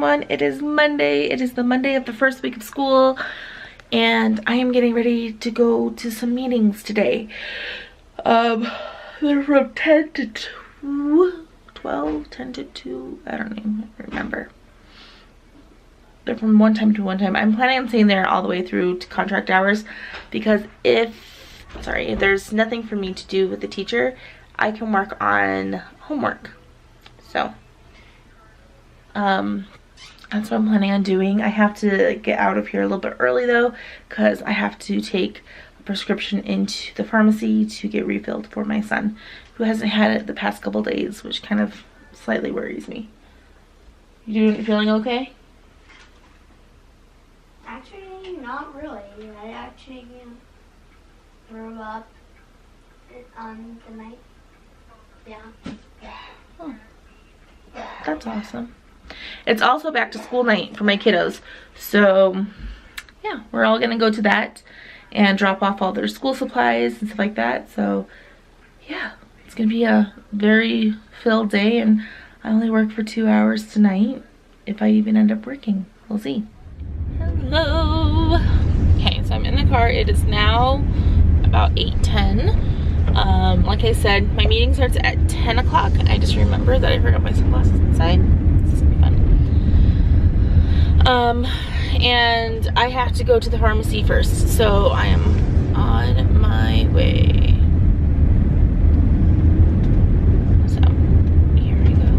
everyone. It is Monday. It is the Monday of the first week of school, and I am getting ready to go to some meetings today. They're from 10 to 12, 10 to 2, I don't even remember. They're from one time to one time. I'm planning on staying there all the way through to contract hours, because if there's nothing for me to do with the teacher, I can work on homework. So that's what I'm planning on doing. I have to get out of here a little bit early though, because I have to take a prescription into the pharmacy to get refilled for my son, who hasn't had it the past couple days, which kind of slightly worries me. You feeling okay? Actually, not really. I actually threw up on the night. Yeah. Oh, that's awesome. It's also back to school night for my kiddos, so yeah, we're all gonna go to that and drop off all their school supplies and stuff like that. So yeah, it's gonna be a very filled day, and I only work for 2 hours tonight, if I even end up working. We'll see. Hello. Okay, so I'm in the car. It is now about 8:10. Like I said, my meeting starts at 10 o'clock. I just remembered that I forgot my sunglasses inside. This is gonna be fun. And I have to go to the pharmacy first, so I am on my way. So here we go.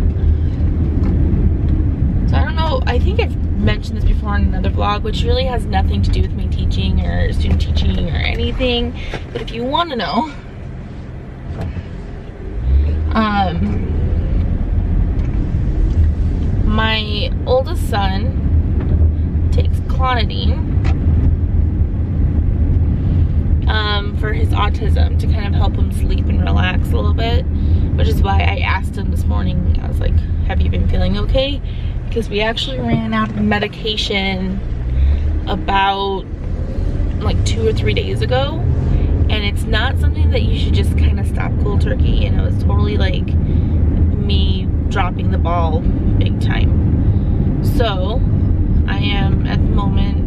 So I don't know, I think I've mentioned this before in another vlog, which really has nothing to do with me teaching or student teaching or anything, but if you want to know, my oldest son takes clonidine for his autism to kind of help him sleep and relax a little bit, which is why I asked him this morning. I was like, have you been feeling okay? Because we actually ran out of medication about like 2 or 3 days ago, and it's not something that you should just kind of stop cold turkey, and it was totally like me dropping the ball big time. So I am at the moment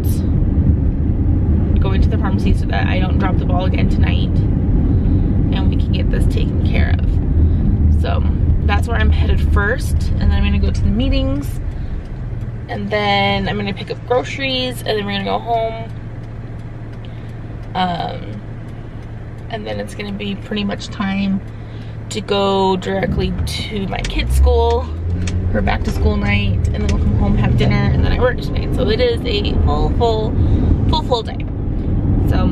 going to the pharmacy so that I don't drop the ball again tonight, and we can get this taken care of. So that's where I'm headed first, and then I'm gonna go to the meetings, and then I'm gonna pick up groceries, and then we're gonna go home. And then it's gonna be pretty much time to go directly to my kids' school for back to school night, and then we'll come home, have dinner, and then I work tonight. So it is a full day. So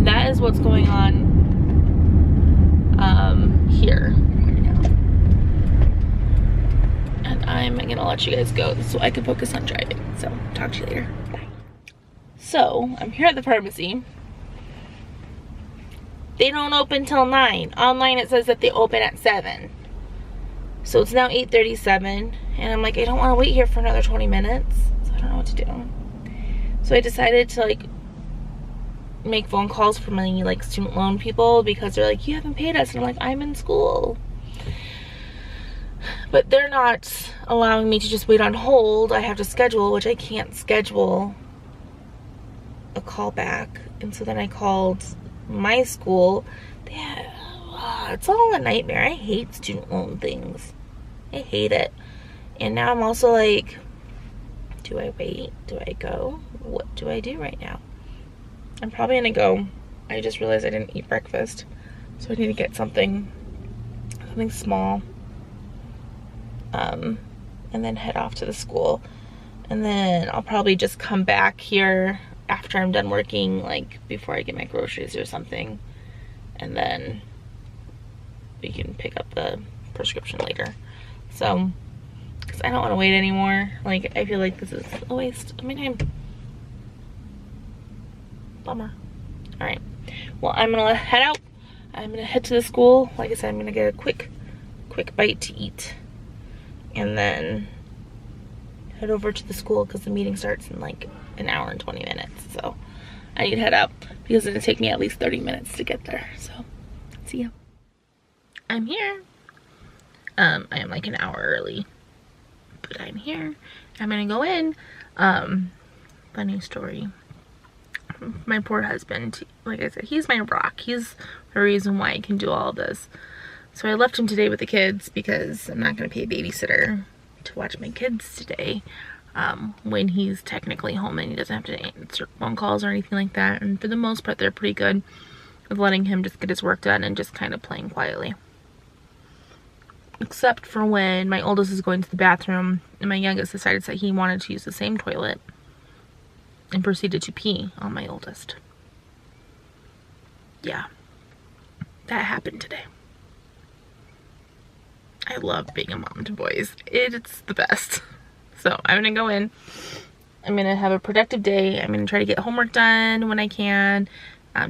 that is what's going on here right now. And I'm gonna let you guys go so I can focus on driving. So talk to you later. Bye. So I'm here at the pharmacy. They don't open till 9. Online it says that they open at 7. So it's now 8:37, and I'm like, I don't want to wait here for another 20 minutes, so I don't know what to do. So I decided to like make phone calls for my like student loan people, because they're like, you haven't paid us, and I'm like, I'm in school. But they're not allowing me to just wait on hold. I have to schedule, which I can't schedule a call back. And so then I called my school. It's all a nightmare. I hate student loan things. I hate it. And now I'm also like, do I wait? Do I go? What do I do right now? I'm probably gonna go. I just realized I didn't eat breakfast, so I need to get something small, and then head off to the school. And then I'll probably just come back here after I'm done working, like before I get my groceries or something, and then we can pick up the prescription later. So, because I don't want to wait anymore. Like, I feel like this is a waste of my time. Bummer. Alright, well, I'm gonna head out. I'm gonna head to the school. Like I said, I'm gonna get a quick bite to eat, and then head over to the school, because the meeting starts in like an hour and 20 minutes. So I need to head out, because it's gonna take me at least 30 minutes to get there. So see ya. I'm here. I am like an hour early, But I'm here. I'm gonna go in. Funny story. My poor husband, like I said, he's my rock. He's the reason why I can do all this. So I left him today with the kids because I'm not going to pay a babysitter to watch my kids today when he's technically home and he doesn't have to answer phone calls or anything like that. And for the most part, they're pretty good with letting him just get his work done and just kind of playing quietly. Except for when my oldest is going to the bathroom and my youngest decided that he wanted to use the same toilet and proceeded to pee on my oldest. Yeah, that happened today. I love being a mom to boys. It's the best. So I'm gonna go in. I'm gonna have a productive day. I'm gonna try to get homework done when I can,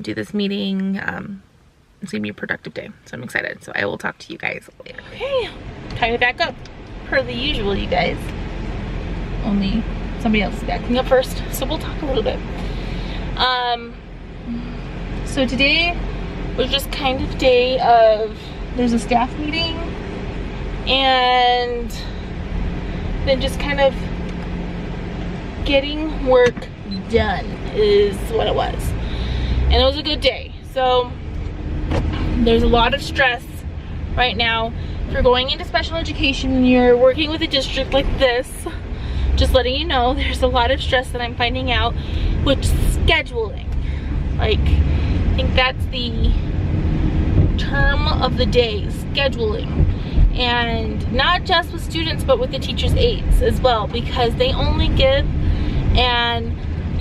do this meeting. It's gonna be a productive day. So I'm excited. So I will talk to you guys later. Okay, time to back up. Per the usual, you guys. Only somebody else is backing up first. So we'll talk a little bit. So today was just kind of a day of, there's a staff meeting and then just kind of getting work done is what it was. And it was a good day. So there's a lot of stress right now. If you're going into special education and you're working with a district like this, just letting you know, there's a lot of stress that I'm finding out with scheduling. Like, I think that's the term of the day, scheduling. And not just with students, but with the teachers' aides as well, because they only give an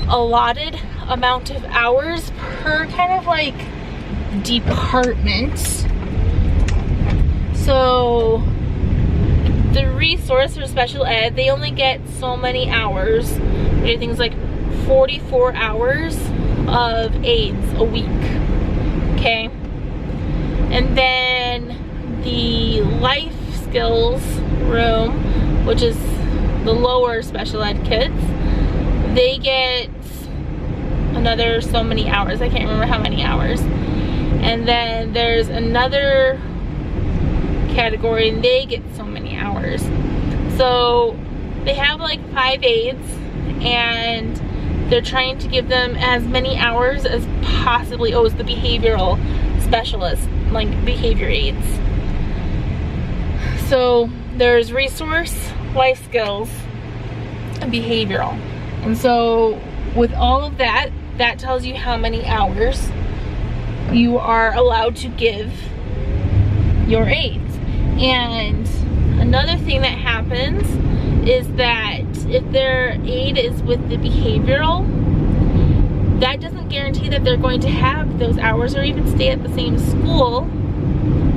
allotted amount of hours per kind of like department. So the resource for special ed, they only get so many hours. We do things like 44 hours of aides a week, okay? And then the life skills room, which is the lower special ed kids, they get another so many hours. I can't remember how many hours. And then there's another category and they get so many hours. So they have like 5 aides and they're trying to give them as many hours as possibly. Oh, it's the behavioral specialist, like behavior aides. So there's resource, life skills, and behavioral. And so with all of that, that tells you how many hours you are allowed to give your aides. And another thing that happens is that if their aide is with the behavioral, that doesn't guarantee that they're going to have those hours or even stay at the same school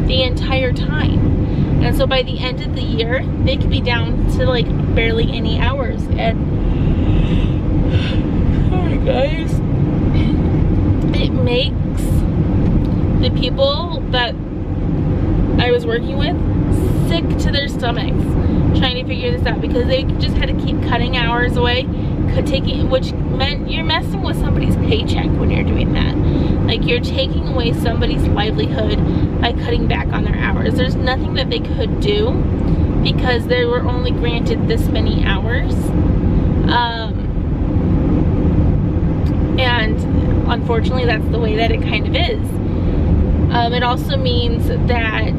the entire time. And so by the end of the year, they could be down to like barely any hours. And sorry guys, it makes the people that I was working with sick to their stomachs trying to figure this out, because they just had to keep cutting hours away, which meant you're messing with somebody's paycheck when you're doing that. Like, you're taking away somebody's livelihood by cutting back on their hours. There's nothing that they could do because they were only granted this many hours. And unfortunately, that's the way that it kind of is. It also means that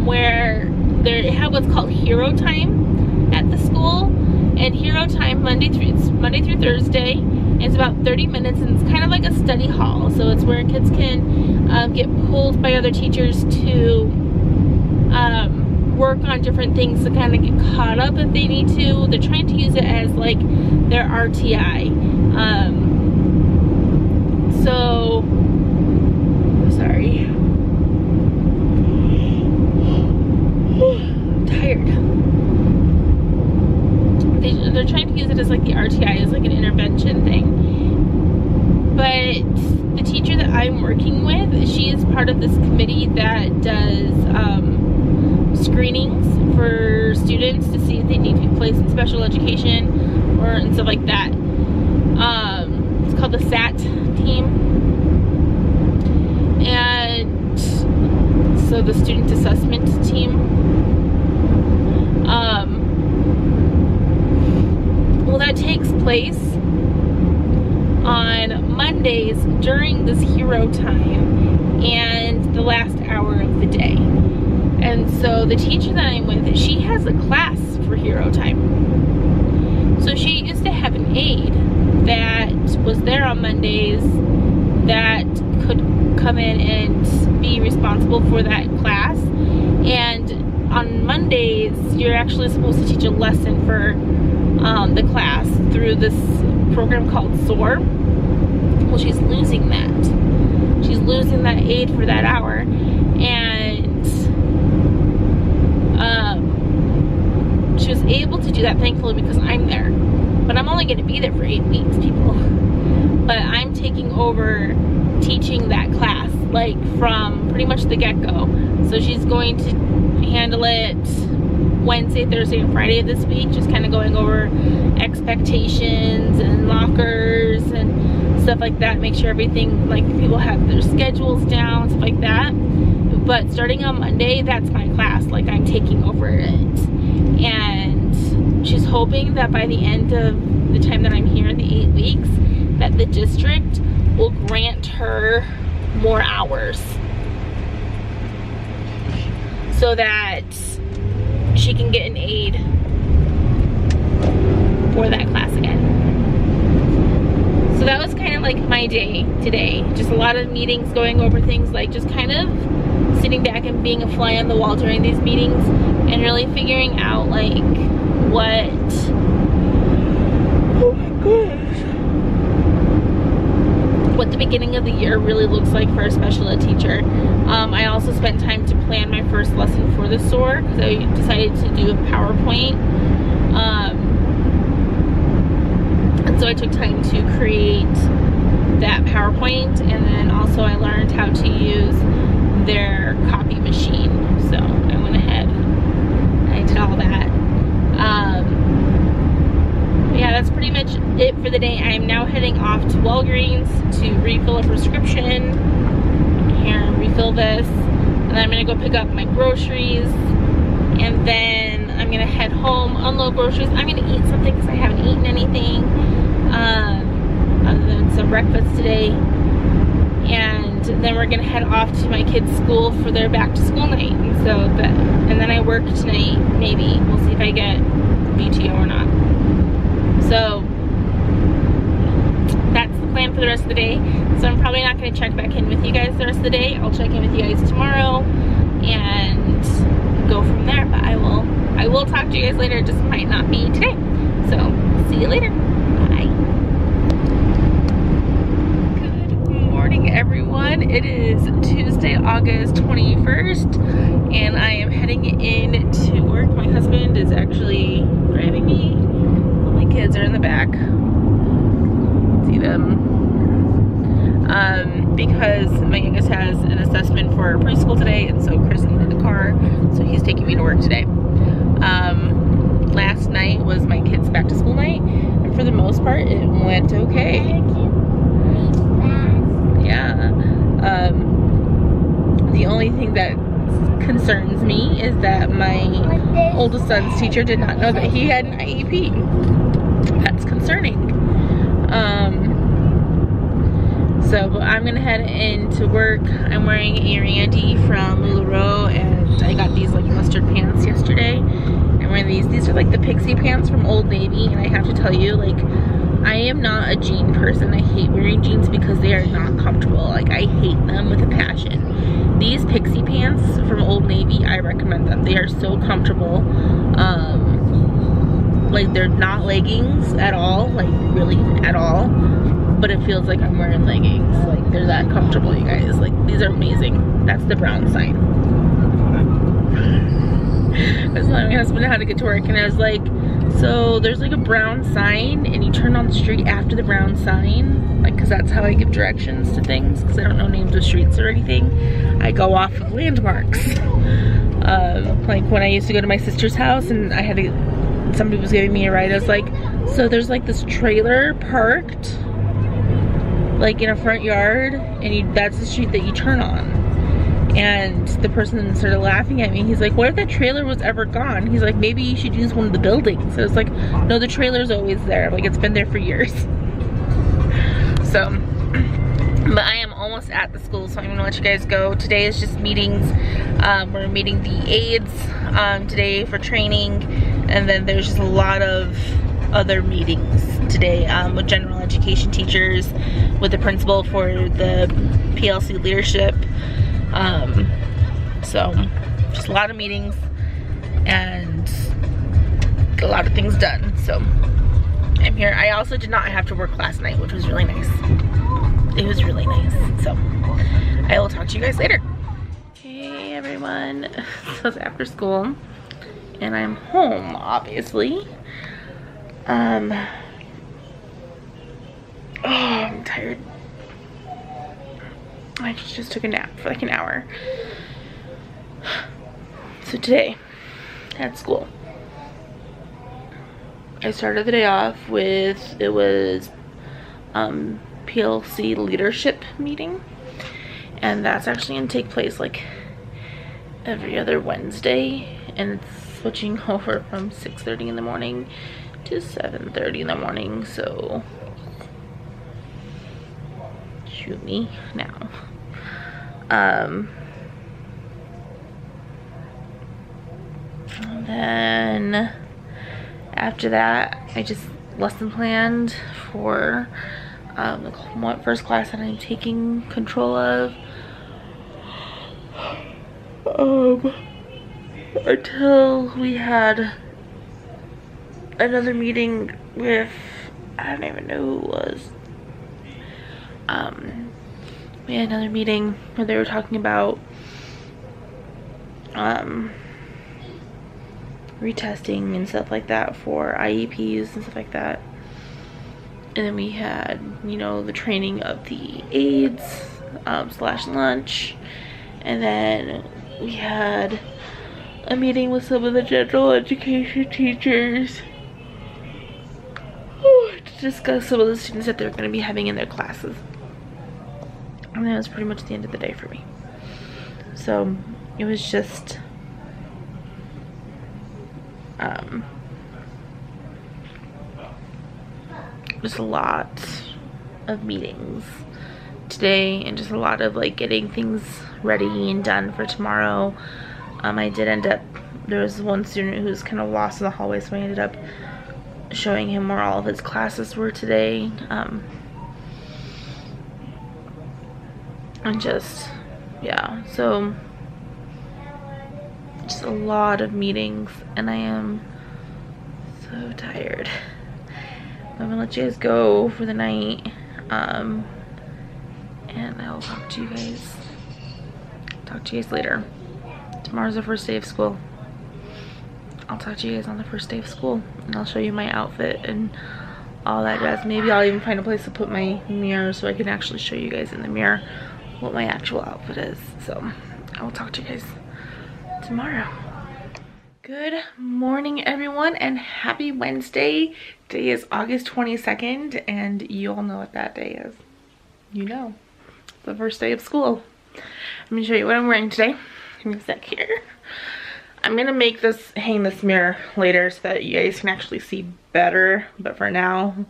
where they have what's called hero time at the school, and hero time Monday through Thursday. It's about 30 minutes and it's kind of like a study hall. So it's where kids can get pulled by other teachers to work on different things to kind of get caught up if they need to. They're trying to use it as like their RTI. So, sorry. Tired. They're trying to use it as like the RTI, as like an intervention thing. But the teacher that I'm working with, she is part of this committee that does screenings for students to see if they need to be placed in special education or and stuff like that. It's called the SAT team. And so the student assessment team. place on Mondays during this hero time and the last hour of the day. And so the teacher that I'm with, she has a class for hero time. So she used to have an aide that was there on Mondays that could come in and be responsible for that class. And on Mondays, you're actually supposed to teach a lesson for the class through this program called SOAR. Well, she's losing that. She's losing that aide for that hour. And she was able to do that, thankfully, because I'm there. But I'm only going to be there for 8 weeks, people. But I'm taking over teaching that class, like from pretty much the get-go. So she's going to handle it Wednesday, Thursday, and Friday of this week, just kind of going over expectations and lockers and stuff like that. Make sure everything, like people have their schedules down, stuff like that. But starting on Monday, that's my class. Like I'm taking over it. And she's hoping that by the end of the time that I'm here in the 8 weeks, that the district will grant her more hours so that she can get an aide for that class again. So that was kind of like my day today. Just a lot of meetings, going over things, like just kind of sitting back and being a fly on the wall during these meetings and really figuring out like what, oh my gosh, what the beginning of the year really looks like for a special ed teacher. I also spent time to plan my first lesson for the SOAR because I decided to do a PowerPoint. And so I took time to create that PowerPoint, and then also I learned how to use their copy machine. So I went ahead and I did all that. Yeah, that's pretty much it for the day. I am now heading off to Walgreens to refill a prescription. Here, refill this. And then I'm going to go pick up my groceries. And then I'm going to head home, unload groceries. I'm going to eat something because I haven't eaten anything other than some breakfast today. And then we're going to head off to my kids' school for their back to school night. And then I work tonight, maybe. We'll see if I get VTO or not. So that's the plan for the rest of the day. So I'm probably not going to check back in with you guys the rest of the day. I'll check in with you guys tomorrow and go from there. But I will talk to you guys later. It just might not be today. So see you later. Bye. Good morning, everyone. It is Tuesday, August 21st, and I am heading in to work. My husband is actually driving me. Kids are in the back. See them. Because my youngest has an assessment for preschool today, and so Chris needed a car, so he's taking me to work today. Last night was my kids' back to school night, and for the most part it went okay. Yeah. The only thing that concerns me is that my oldest son's teacher did not know that he had an IEP. That's concerning. So I'm gonna head into work. I'm wearing a Randy from LuLaRoe, and I got these like mustard pants yesterday. I'm wearing these are like the pixie pants from Old Navy, and I have to tell you, like, I am not a jean person. I hate wearing jeans because they are not comfortable. Like, I hate them with a passion. These pixie pants from Old Navy, I recommend them. They are so comfortable. Like, they're not leggings at all, like really at all, but it feels like I'm wearing leggings. Like, they're that comfortable, you guys. Like, these are amazing. That's the brown sign. I was telling my husband how to get to work, and I was like, so there's like a brown sign, and you turn on the street after the brown sign, like, because that's how I give directions to things, because I don't know names of streets or anything. I go off of landmarks. Like when I used to go to my sister's house and I had to, somebody was giving me a ride, I was like, so there's like this trailer parked like in a front yard, and that's the street that you turn on. And the person started laughing at me. He's like, what if that trailer was ever gone? He's like, maybe you should use one of the buildings. So it's like, no, the trailer's always there. Like, it's been there for years. So, but I am almost at the school, so I'm gonna let you guys go. Today is just meetings. We're meeting the aides today for training, and then there's just a lot of other meetings today with general education teachers, with the principal for the PLC leadership. So just a lot of meetings and a lot of things done. So I'm here. I also did not have to work last night, which was really nice. It was really nice. So I will talk to you guys later. Hey everyone, so it's after school and I'm home, obviously. Oh, I'm tired. I just took a nap for like an hour. So today at school, I started the day off with, it was PLC leadership meeting, and that's actually gonna take place like every other Wednesday, and it's switching over from 6:30 in the morning to 7:30 in the morning. So shoot me now. And then after that, I just lesson planned for the first class that I'm taking control of until we had another meeting with, I don't even know who it was. We had another meeting where they were talking about retesting and stuff like that for IEPs and stuff like that. And then we had, you know, the training of the aides slash lunch. And then we had a meeting with some of the general education teachers to discuss some of the students that they're going to be having in their classes. And that was pretty much the end of the day for me. So it was just a lot of meetings today, and just a lot of like getting things ready and done for tomorrow. I did end up, there was one student who was kind of lost in the hallway, so I ended up showing him where all of his classes were today. And just, yeah, so just a lot of meetings, and I am so tired. I'm gonna let you guys go for the night, and I will talk to you guys later. Tomorrow's the first day of school. I'll talk to you guys on the first day of school, and I'll show you my outfit and all that jazz. Maybe I'll even find a place to put my mirror so I can actually show you guys in the mirror what my actual outfit is. So I will talk to you guys tomorrow. Good morning everyone, and happy Wednesday. Today is August 22nd, and you all know what that day is. You know, the first day of school. Let me show you what I'm wearing today. Give me a sec here. I'm gonna make this, hang this mirror later so that you guys can actually see better, but for now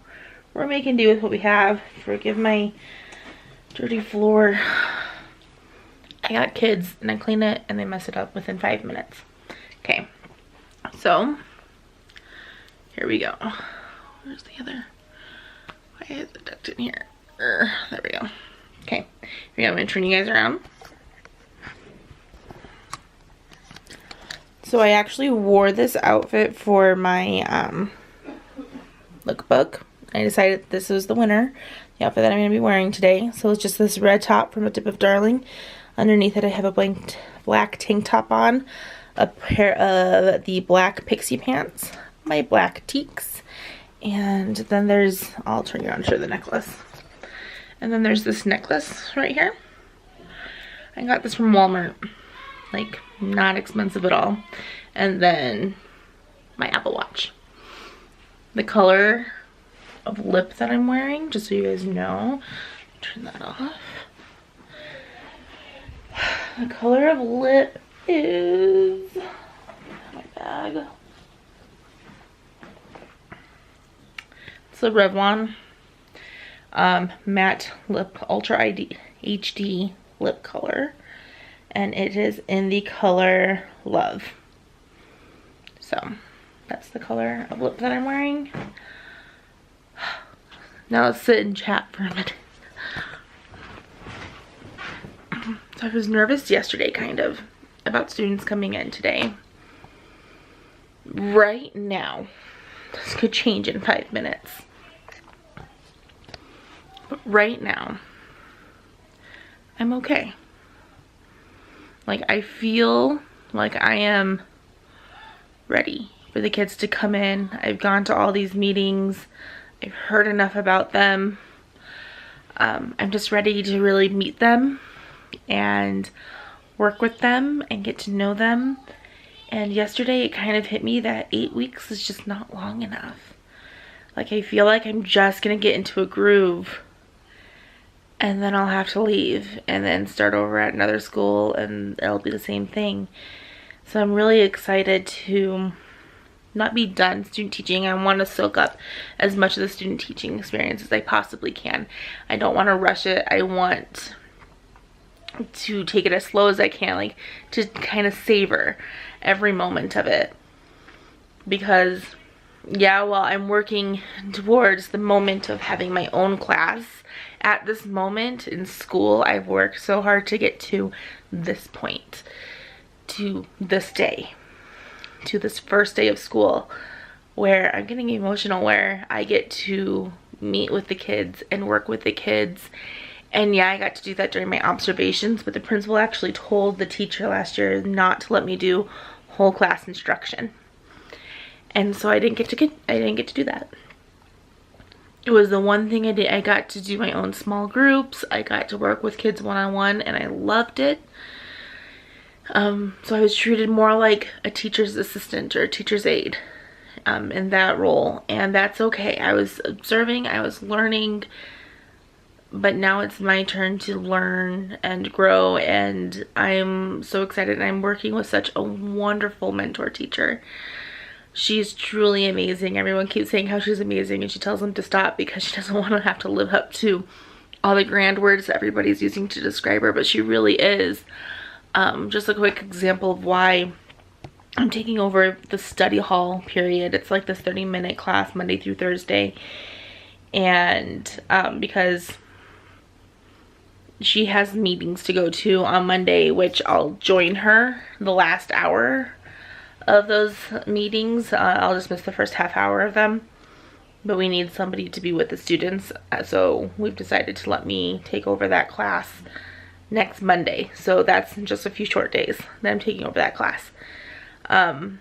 we're making do with what we have. Forgive my dirty floor. I got kids and I clean it and they mess it up within 5 minutes. Okay, so here we go. Where's the other? Why is it tucked in here? There we go. Okay, here we go. I'm gonna turn you guys around. So I actually wore this outfit for my lookbook. I decided this was the winner, the outfit that I'm going to be wearing today. So it's just this red top from A Dip of Darling. Underneath it I have a black tank top on, a pair of the black pixie pants, my black teaks, and then there's, I'll turn you on to show the necklace. And then there's this necklace right here. I got this from Walmart. Like, not expensive at all. And then my Apple Watch. The color of lip that I'm wearing, just so you guys know, turn that off. The color of lip is my bag. It's the Revlon Matte Lip Ultra HD lip color, and it is in the color Love. So that's the color of lip that I'm wearing. Now let's sit and chat for a minute. So I was nervous yesterday, kind of, about students coming in today. Right now, this could change in 5 minutes. But right now, I'm okay. Like, I feel like I am ready for the kids to come in. I've gone to all these meetings. I've heard enough about them. I'm just ready to really meet them and work with them and get to know them. And yesterday it kind of hit me that 8 weeks is just not long enough. Like, I feel like I'm just gonna get into a groove and then I'll have to leave and then start over at another school and it'll be the same thing. So I'm really excited to not be done student teaching. I want to soak up as much of the student teaching experience as I possibly can. I don't want to rush it. I want to take it as slow as I can, like to kind of savor every moment of it. Because yeah, while I'm working towards the moment of having my own class, at this moment in school, I've worked so hard to get to this point, to this day, to this first day of school, where I'm getting emotional, where I get to meet with the kids and work with the kids. And yeah, I got to do that during my observations, but the principal actually told the teacher last year not to let me do whole class instruction. And so I didn't get to do that. It was the one thing I did. I got to do my own small groups. I got to work with kids one-on-one, and I loved it. So I was treated more like a teacher's assistant or a teacher's aide in that role, and that's okay. I was observing, I was learning, but now it's my turn to learn and grow, and I'm so excited. I'm working with such a wonderful mentor teacher. She's truly amazing. Everyone keeps saying how she's amazing, and she tells them to stop because she doesn't want to have to live up to all the grand words that everybody's using to describe her, but she really is. Just a quick example of why I'm taking over the study hall period. It's like this 30-minute class Monday through Thursday, and because she has meetings to go to on Monday, which I'll join her the last hour of those meetings. I'll just miss the first half hour of them, but we need somebody to be with the students, so we've decided to let me take over that class next Monday. So that's just a few short days that I'm taking over that class. And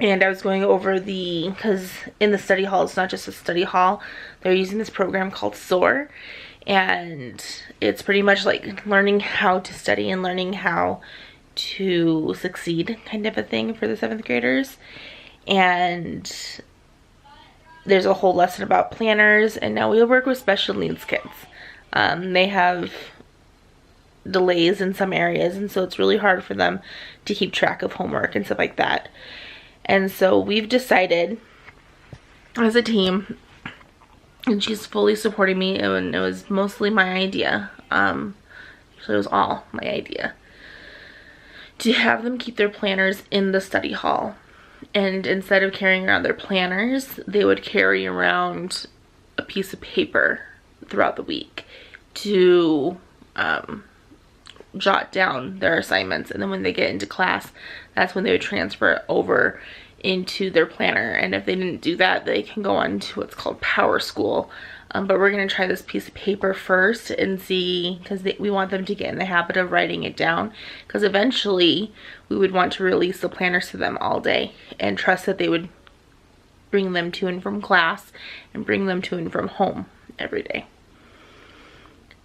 I was going over because in the study hall, it's not just a study hall, they're using this program called SOAR, and it's pretty much like learning how to study and learning how to succeed kind of a thing for the 7th graders. And there's a whole lesson about planners, and now we work with special needs kids. They have delays in some areas, and so it's really hard for them to keep track of homework and stuff like that. And so we've decided as a team, and she's fully supporting me, and it was mostly my idea, so it was all my idea, to have them keep their planners in the study hall. And instead of carrying around their planners, they would carry around a piece of paper throughout the week to jot down their assignments, and then when they get into class, that's when they would transfer it over into their planner. And if they didn't do that, they can go on to what's called Power School. But we're going to try this piece of paper first and see, because we want them to get in the habit of writing it down, because eventually we would want to release the planners to them all day and trust that they would bring them to and from class and bring them to and from home every day.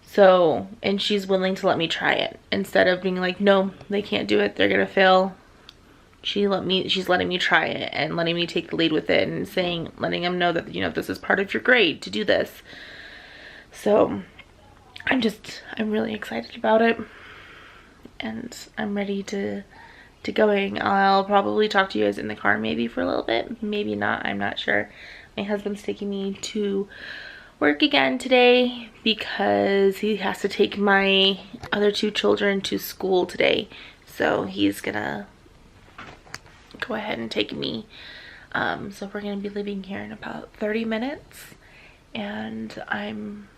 So, and she's willing to let me try it instead of being like, no, they can't do it, they're gonna fail. She's letting me try it and letting me take the lead with it and letting them know that, you know, this is part of your grade to do this. So I'm really excited about it. and I'm ready to going. I'll probably talk to you guys in the car maybe for a little bit, maybe not, I'm not sure. My husband's taking me to work again today because he has to take my other 2 children to school today, so he's gonna go ahead and take me. So we're gonna be leaving here in about 30 minutes, and I'm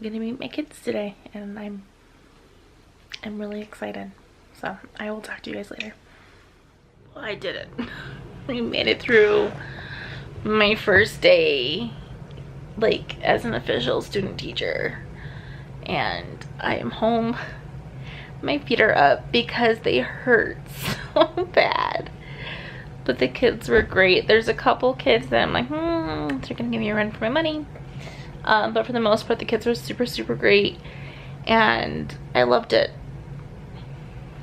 gonna meet my kids today, and I'm really excited. So I will talk to you guys later. Well, I did it. We made it through my first day, like, as an official student teacher, and I am home. My feet are up because they hurt so bad, but the kids were great. There's a couple kids that I'm like, they're gonna give me a run for my money, but for the most part the kids were super great, and I loved it.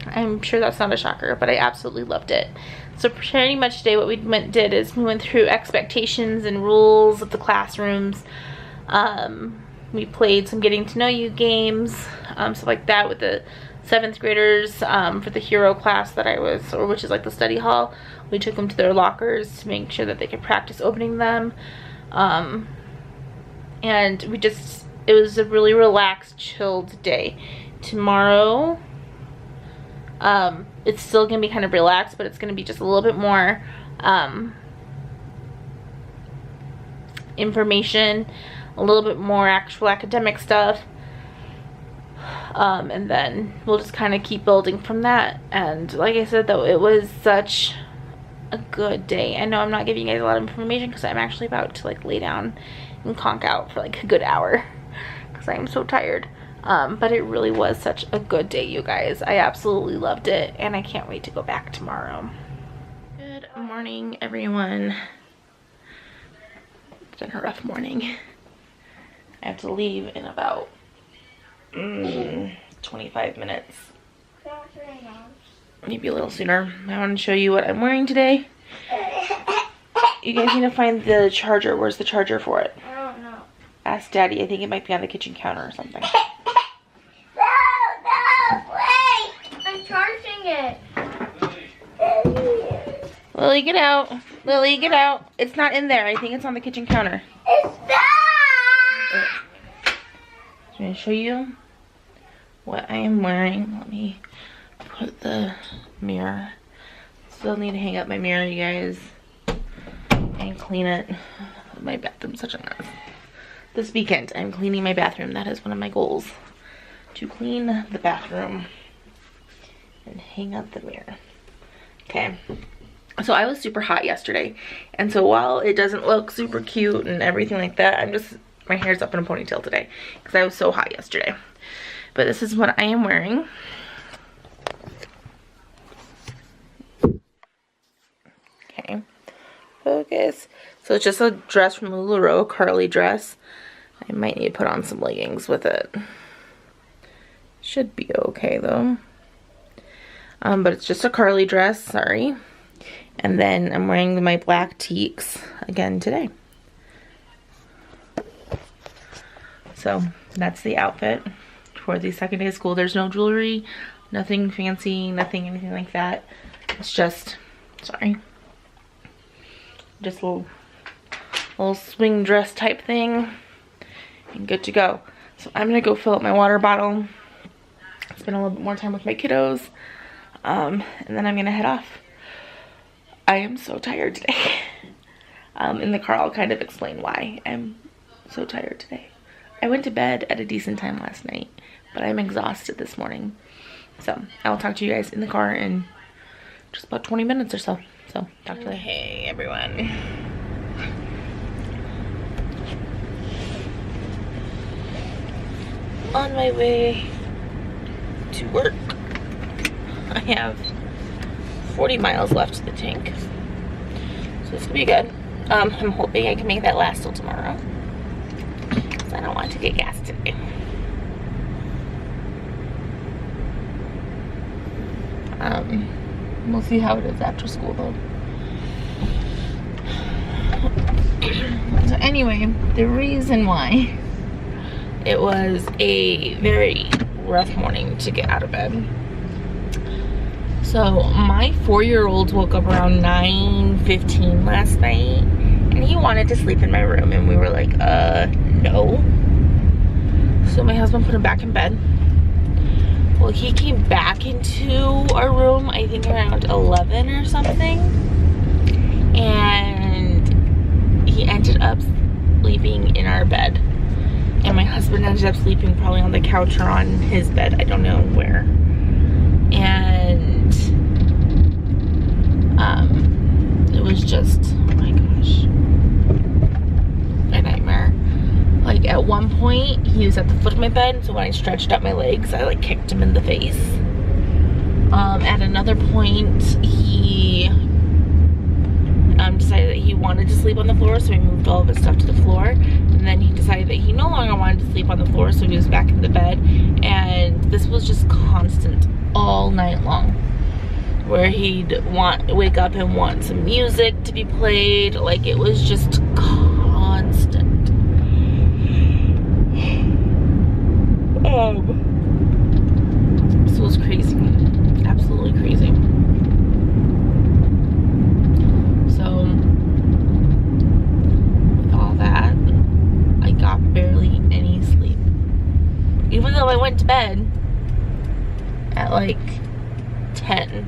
I'm sure that's not a shocker, but I absolutely loved it. So pretty much today what we did is we went through expectations and rules of the classrooms. We played some getting to know you games, stuff like that with the 7th graders. For the hero class that I was, or which is like the study hall, we took them to their lockers to make sure that they could practice opening them. And it was a really relaxed, chilled day. Tomorrow, it's still gonna be kind of relaxed, but it's gonna be just a little bit more information, a little bit more actual academic stuff, and then we'll just kind of keep building from that. And like I said, though, it was such a good day. I know I'm not giving you guys a lot of information because I'm actually about to like lay down and conk out for like a good hour because I'm so tired. But it really was such a good day, you guys. I absolutely loved it, and I can't wait to go back tomorrow. Good morning, everyone. It's been a rough morning. I have to leave in about 25 minutes. Maybe a little sooner. I want to show you what I'm wearing today. You guys need to find the charger. Where's the charger for it? I don't know. Ask Daddy. I think it might be on the kitchen counter or something. Lily, get out. Lily, get out. It's not in there. I think it's on the kitchen counter. It's there! I'm going to show you what I am wearing. Let me put the mirror. Still need to hang up my mirror, you guys, and clean it. My bathroom's such a mess. This weekend, I'm cleaning my bathroom. That is one of my goals, to clean the bathroom and hang up the mirror. Okay. So I was super hot yesterday, and so while it doesn't look super cute and everything like that, my hair's up in a ponytail today because I was so hot yesterday. But this is what I am wearing. Okay, focus. So it's just a dress from LuLaRoe, a Carly dress. I might need to put on some leggings with it. Should be okay though. But it's just a Carly dress, sorry. And then I'm wearing my black teaks again today. So that's the outfit for the second day of school. There's no jewelry, nothing fancy, anything like that. It's just, sorry, just a little swing dress type thing, and good to go. So I'm gonna go fill up my water bottle, spend a little bit more time with my kiddos, and then I'm gonna head off. I am so tired today. In the car I'll kind of explain why I'm so tired today. I went to bed at a decent time last night, but I'm exhausted this morning. So I'll talk to you guys in the car in just about 20 minutes or so. So talk to you later. Hey everyone. On my way to work. I have 40 miles left to the tank, so this will be good. I'm hoping I can make that last till tomorrow, because I don't want to get gas today. We'll see how it is after school though. So anyway, the reason why it was a very rough morning to get out of bed So my 4-year-old woke up around 9:15 last night and he wanted to sleep in my room, and we were like, no. So my husband put him back in bed. Well, he came back into our room, I think around 11 or something, and he ended up sleeping in our bed. And my husband ended up sleeping probably on the couch or on his bed, I don't know where. And it was just, oh my gosh, a nightmare. Like at one point he was at the foot of my bed, so when I stretched out my legs I like kicked him in the face. At another point he decided that he wanted to sleep on the floor, so he moved all of his stuff to the floor, and then he decided that he no longer wanted to sleep on the floor, so he was back in the bed. And this was just constant all night long, where he'd wake up and want some music to be played. Like it was just constant. So it was crazy, absolutely crazy. So with all that, I got barely any sleep, even though I went to bed at like 10.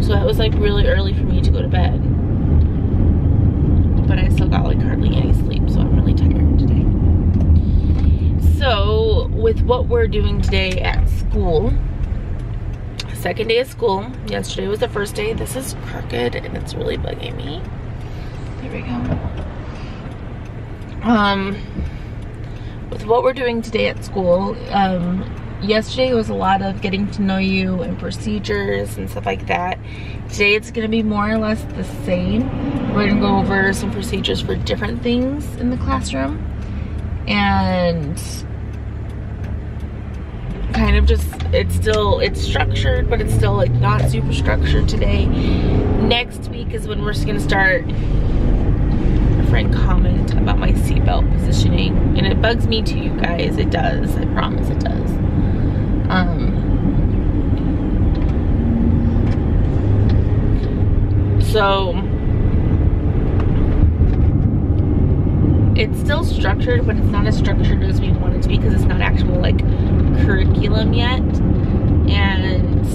So that was like really early for me to go to bed, but I still got like hardly any sleep, so I'm really tired today. So with what we're doing today at school, second day of school. Yesterday was the first day. This is crooked and it's really bugging me. There we go. With what we're doing today at school, yesterday was a lot of getting to know you and procedures and stuff like that. Today it's going to be more or less the same. We're going to go over some procedures for different things in the classroom, and kind of just, it's structured, but it's still like not super structured today. Next week is when we're just going to start. A friend comment about my seatbelt positioning, and it bugs me too, you guys. It does, I promise it does. So it's still structured, but it's not as structured as we want it to be, because it's not actual like curriculum yet. And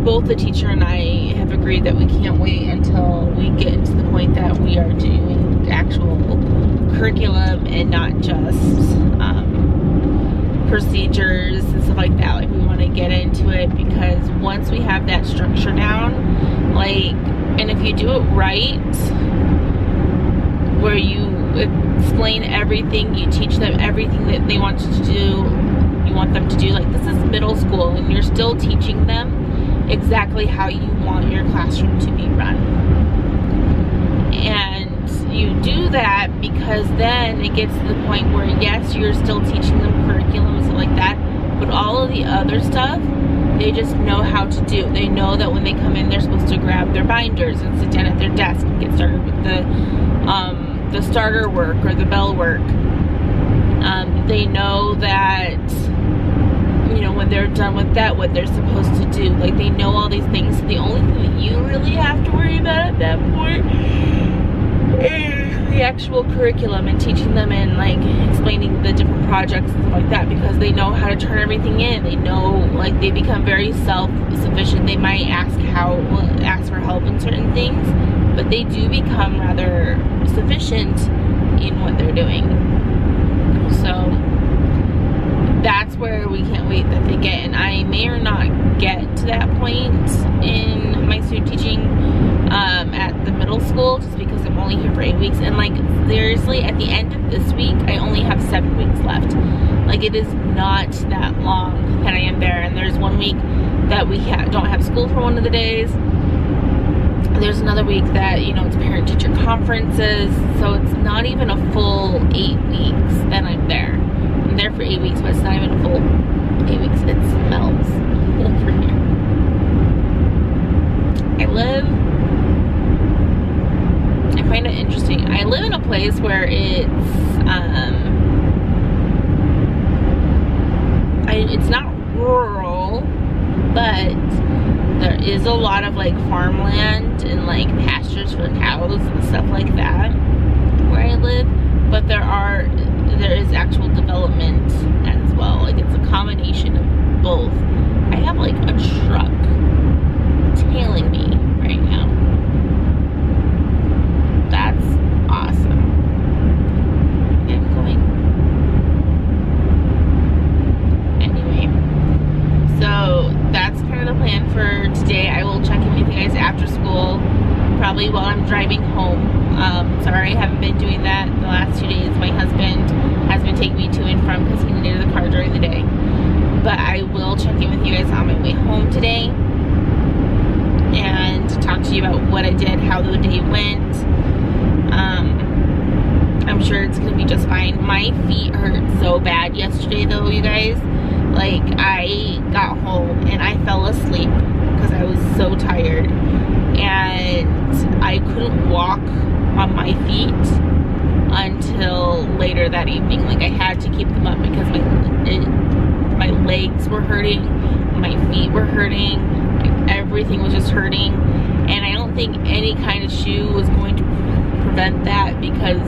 both the teacher and I have agreed that we can't wait until we get to the point that we are doing actual curriculum and not just procedures and stuff like that. Like we want to get into it, because once we have that structure down, like, and if you do it right, where you explain everything, you teach them everything that they want to do, you want them to do. Like this is middle school, and you're still teaching them exactly how you want your classroom to be run. And you do that because then it gets to the point where, yes, you're still teaching them curriculum and stuff like that, but all of the other stuff, they just know how to do. They know that when they come in, they're supposed to grab their binders and sit down at their desk and get started with the starter work or the bell work. They know that, you know, when they're done with that, what they're supposed to do. Like they know all these things. So the only thing that you really have to worry about at that point is the actual curriculum and teaching them and like explaining the different projects and stuff like that, because they know how to turn everything in. They know, like, they become very self-sufficient. They might ask for help in certain things, but they do become rather sufficient in what they're doing. So that's where we can't wait that they get. And I may or not get to that point in my student teaching at the middle school, just because I'm only here for 8 weeks. And like seriously, at the end of this week, I only have 7 weeks left. Like it is not that long that I am there. And there's 1 week that we don't have school for one of the days. There's another week that, you know, it's parent-teacher conferences. So it's not even a full 8 weeks that I'm there. I'm there for 8 weeks, but it's not even a full 8 weeks. It smells over here. I find it interesting. I find it interesting. I live in a place where it's it's not rural, but there is a lot of like farmland and like pastures for cows and stuff like that where I live, but there is actual development as well. Like it's a combination of both. I have like a truck tailing me right now. That's awesome. I'm going. Anyway, so that's kind of the plan for today. I will check in with you guys after school, probably while I'm driving home. Sorry I haven't been doing that the last 2 days. My husband has been taking me to and from because he needed the car during the day. But I will check in with you guys on my way home today and talk to you about what I did, how the day went. I'm sure it's gonna be just fine. My feet hurt so bad yesterday though, you guys. Like I got home and I fell asleep because I was so tired, and I couldn't walk on my feet until later that evening. Like I had to keep them up because my legs were hurting, my feet were hurting, like everything was just hurting, and I don't think any kind of shoe was going to prevent that because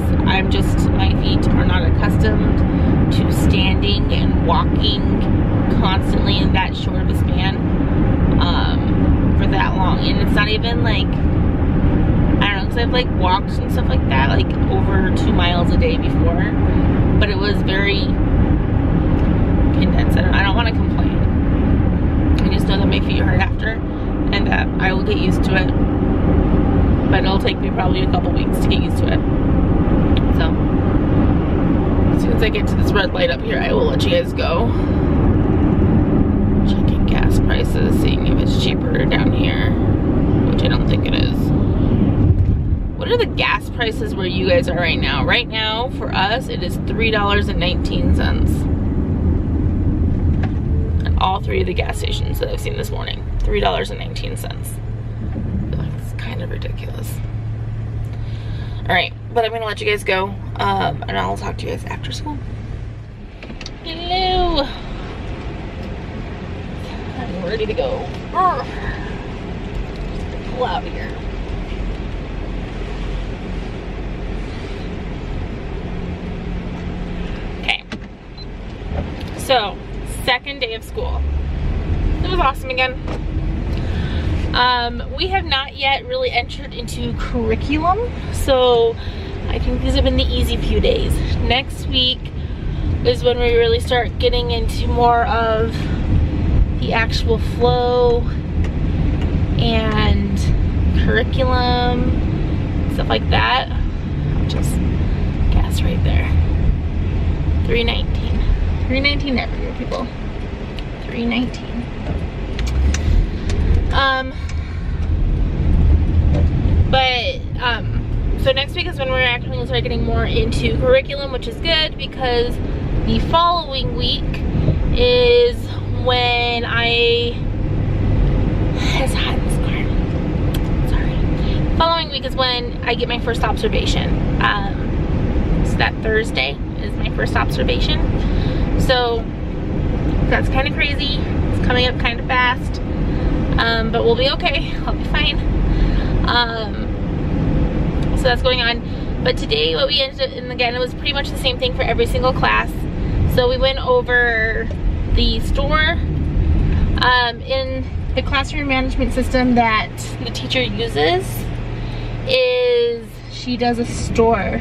my feet are not accustomed to standing and walking constantly in that short of a span for that long. And it's not even like, I don't know, because I've like walked and stuff like that like over 2 miles a day before, but it was very condensed. I don't want to complain. I just know that my feet hurt after, and that I will get used to it, but it'll take me probably a couple weeks to get used to it. So as soon as I get to this red light up here, I will let you guys go. Checking gas prices, seeing if it's cheaper down here, which I don't think it is. What are the gas prices where you guys are right now? Right now, for us, it is $3.19. And all 3 of the gas stations that I've seen this morning, $3.19. That's kind of ridiculous. All right, but I'm gonna let you guys go, and I'll talk to you guys after school. Hello. I'm ready to go. Pull out here. Okay. So, second day of school. It was awesome again. We have not yet really entered into curriculum, so I think these have been the easy few days. Next week is when we really start getting into more of the actual flow and curriculum, stuff like that. Just gas right there. $3.19. $3.19 everywhere, people. $3.19. So next week is when we're actually going to start getting more into curriculum, which is good because the following week is when it's hot in this car. Sorry. Following week is when I get my first observation. So that Thursday is my first observation. So that's kind of crazy. It's coming up kind of fast. But we'll be okay. I'll be fine. So that's going on. But today what we ended up, and again, it was pretty much the same thing for every single class. So we went over the store. In the classroom management system that the teacher uses, she does a store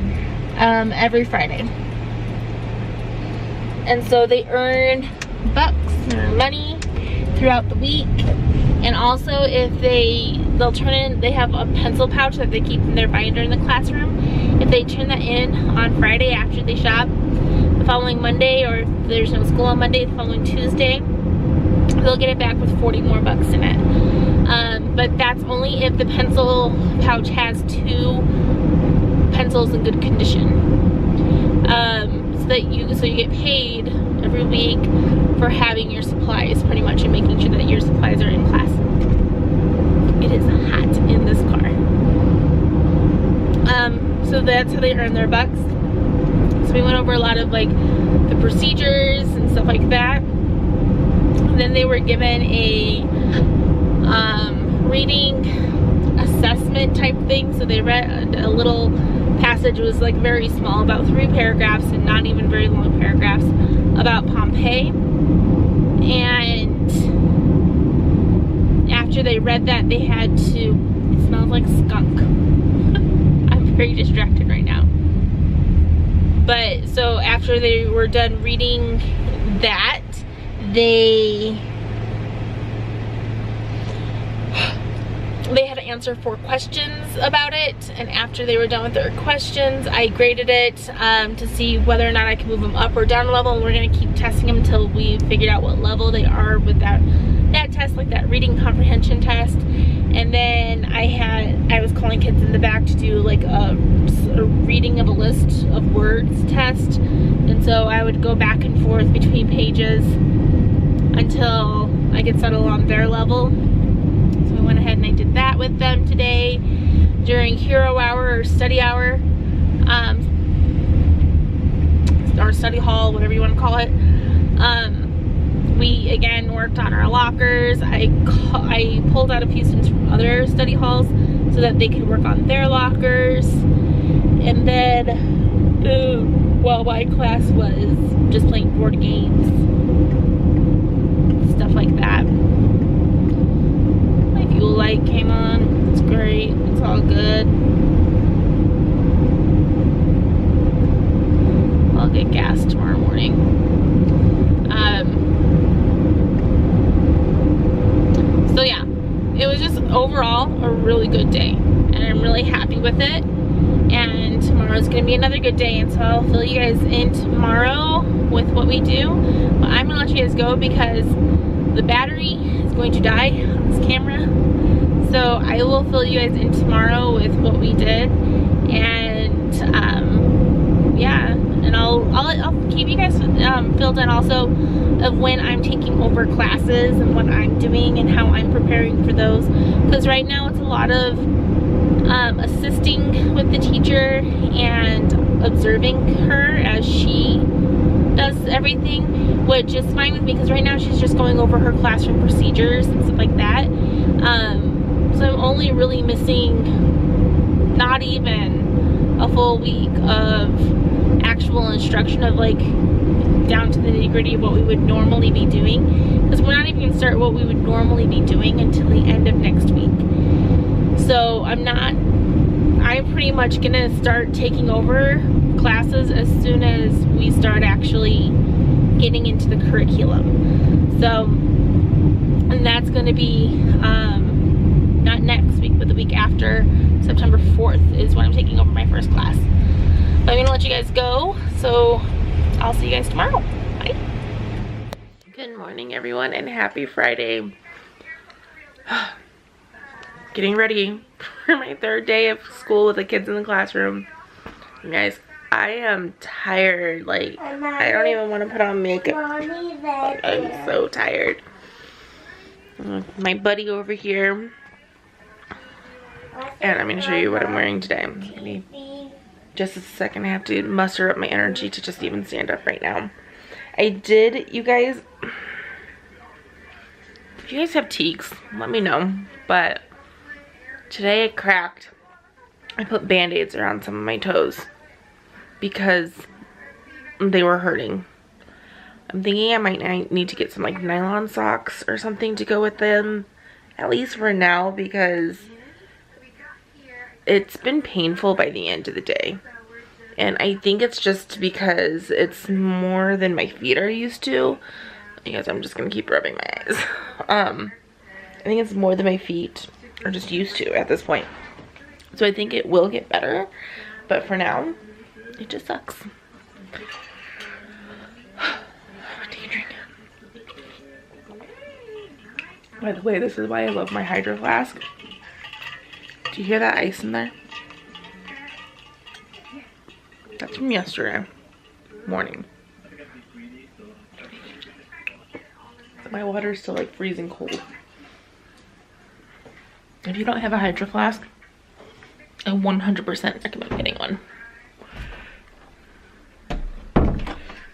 every Friday. And so they earn bucks or money throughout the week. And also if they'll turn in, they have a pencil pouch that they keep in their binder in the classroom. If they turn that in on Friday after they shop, the following Monday, or if there's no school on Monday, the following Tuesday, they'll get it back with 40 more bucks in it. But that's only if the pencil pouch has 2 pencils in good condition. So you get paid every week for having your supplies, pretty much, and making sure that your supplies are in class. It is hot in this car. So that's how they earn their bucks. So we went over a lot of like the procedures and stuff like that. then they were given a reading assessment type thing. So they read a little passage. It was like very small, about 3 paragraphs, and not even very long paragraphs, about Pompeii. And after they read that, they had to, it smells like skunk. I'm very distracted right now. But so after they were done reading that, they had to answer 4 questions about it. And after they were done with their questions, I graded it to see whether or not I can move them up or down a level. And we're gonna keep testing them until we figured out what level they are with that test, like that reading comprehension test. And then I was calling kids in the back to do like a reading of a list of words test. And so I would go back and forth between pages until I could settle on their level. So I went ahead and I did that with them today during hero hour or study hour, or study hall, whatever you want to call it. We again worked on our lockers. I pulled out a few students from other study halls so that they could work on their lockers. And then my class was just playing board games, stuff like that. My fuel light came on. It's great. It's all good. I'll get gas tomorrow morning. So yeah, it was just overall a really good day, and I'm really happy with it. And tomorrow's gonna be another good day, and so I'll fill you guys in tomorrow with what we do. But I'm gonna let you guys go because the battery is going to die on this camera. So I will fill you guys in tomorrow with what we did, and yeah, and I'll keep you guys filled in also of when I'm taking over classes and what I'm doing and how I'm preparing for those, because right now it's a lot of assisting with the teacher and observing her as she does everything, which is fine with me because right now she's just going over her classroom procedures and stuff like that. So I'm only really missing not even a full week of actual instruction of like down to the nitty-gritty of what we would normally be doing, because we're not even gonna start what we would normally be doing until the end of next week. So I'm pretty much gonna start taking over classes as soon as we start actually getting into the curriculum. So, and that's gonna be not next week, but the week after, September 4th is when I'm taking over my first class. But I'm gonna let you guys go, so I'll see you guys tomorrow. Bye. Good morning, everyone, and happy Friday. Getting ready for my 3rd day of school with the kids in the classroom. You guys, I am tired. Like, I don't even want to put on makeup. I'm so tired. My buddy over here. And I'm going to show you what I'm wearing today. Maybe just a second. I have to muster up my energy to just even stand up right now. I did, you guys, if you guys have teaks, let me know. But today I cracked. I put band-aids around some of my toes because they were hurting. I'm thinking I might need to get some like nylon socks or something to go with them, at least for now, because it's been painful by the end of the day. And I think it's just because it's more than my feet are used to. I guess I'm just gonna keep rubbing my eyes. I think it's more than my feet are just used to at this point. So I think it will get better, but for now, it just sucks. What do you drink? By the way, this is why I love my Hydro Flask. Do you hear that ice in there? That's from yesterday morning. My water's still like freezing cold. If you don't have a Hydro Flask, I 100% recommend getting one.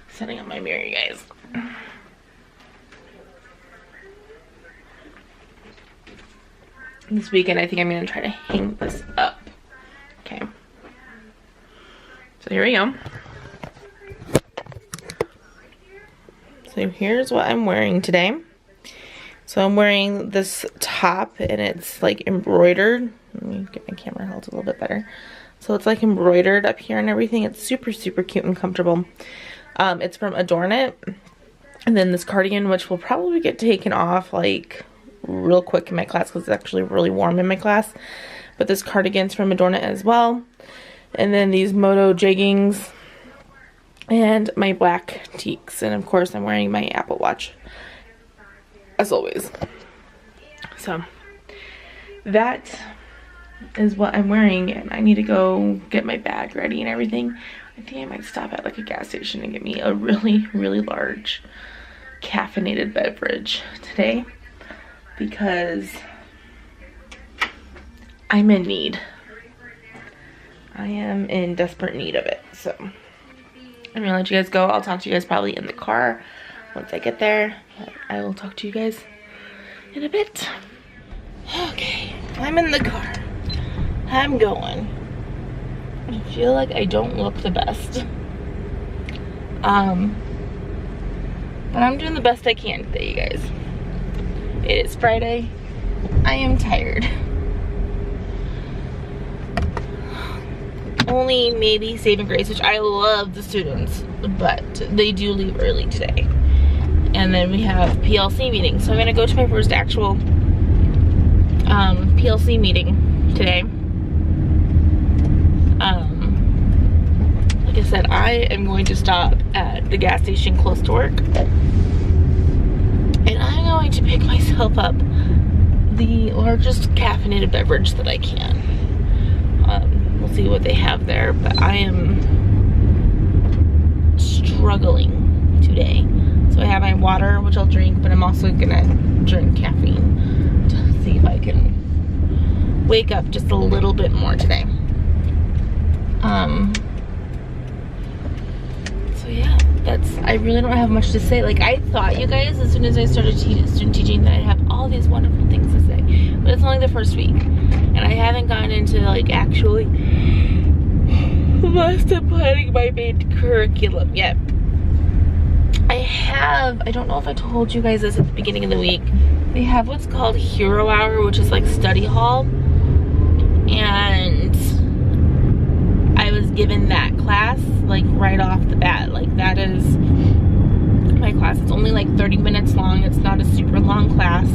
Setting up my mirror, you guys. this weekend I think I'm gonna try to hang this up. Okay. So here we go. So here's what I'm wearing today. So I'm wearing this top and it's like embroidered. Let me get my camera held a little bit better. So it's like embroidered up here and everything. It's super, super cute and comfortable. It's from Adorn It. And then this cardigan, which will probably get taken off like real quick in my class because it's actually really warm in my class. But this cardigan's from Adorn It as well. And then these Moto jeggings. And my black teaks, and of course I'm wearing my Apple Watch as always. So that is what I'm wearing, and I need to go get my bag ready and everything. I think I might stop at like a gas station and get me a really, really large caffeinated beverage today because I'm in need. I am in desperate need of it. So I'm gonna let you guys go. I'll talk to you guys probably in the car once I get there. But I will talk to you guys in a bit. Okay, I'm in the car. I'm going. I feel like I don't look the best. But I'm doing the best I can today, you guys. It is Friday. I am tired. Only maybe saving grace, which I love the students, but they do leave early today. And then we have PLC meeting. So I'm gonna go to my first actual PLC meeting today. Like I said, I am going to stop at the gas station close to work. And I'm going to pick myself up the largest caffeinated beverage that I can. We'll see what they have there, but I am struggling today. So I have my water, which I'll drink, but I'm also gonna drink caffeine to see if I can wake up just a little bit more today. So yeah, I really don't have much to say. Like, I thought, you guys, as soon as I started student teaching, that I'd have all these wonderful things to say, but it's only the first week. And I haven't gotten into like actually master planning my main curriculum yet. I don't know if I told you guys this at the beginning of the week. They have what's called Hero Hour, which is like study hall. And I was given that class like right off the bat. Like, that is my class. It's only like 30 minutes long. It's not a super long class.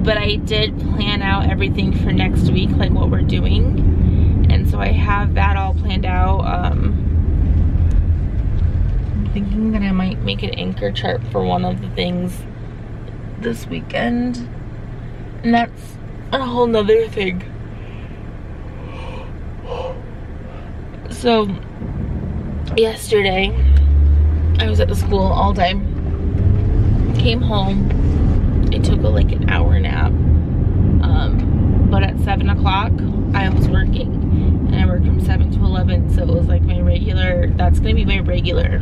But I did plan out everything for next week, like what we're doing. And so I have that all planned out. I'm thinking that I might make an anchor chart for one of the things this weekend. And that's a whole nother thing. So yesterday, I was at the school all day. Came home. I took like an hour nap, but at 7 o'clock I was working, and I worked from 7 to 11, so it was like my regular, that's gonna be my regular,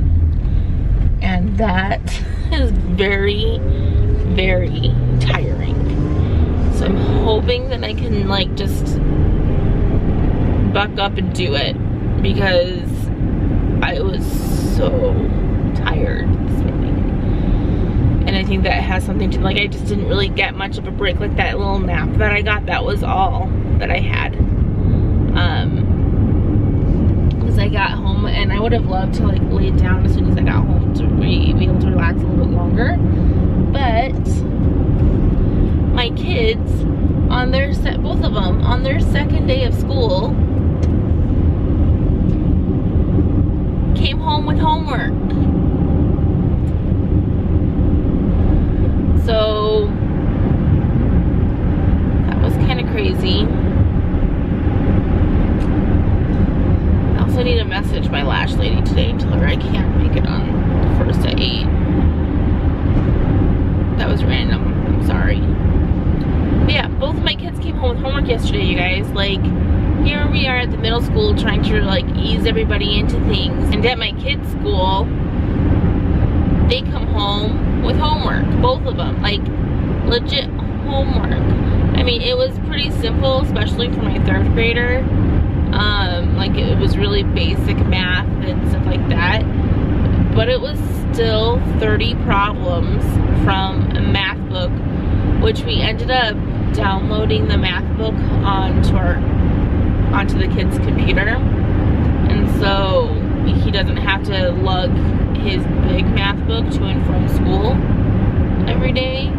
and that is very, very tiring. So I'm hoping that I can like just buck up and do it, because I was so tired this morning. And I think that has something to, like, I just didn't really get much of a break. Like, that little nap that I got, that was all that I had. Because I got home, and I would have loved to, like, lay down as soon as I got home to be able to relax a little bit longer. But my kids, on their both of them, on their second day of school, came home with homework. So that was kind of crazy. I also need to message my lash lady today and tell her I can't make it on the first at 8. That was random. I'm sorry. But yeah, both of my kids came home with homework yesterday, you guys. Like, here we are at the middle school trying to like ease everybody into things. And at my kids' school, they come home with homework, both of them, like legit homework. I mean, it was pretty simple, especially for my 3rd grader. Like it was really basic math and stuff like that. But it was still 30 problems from a math book, which we ended up downloading the math book onto the kid's computer. And so he doesn't have to lug his big math book to and from school every day.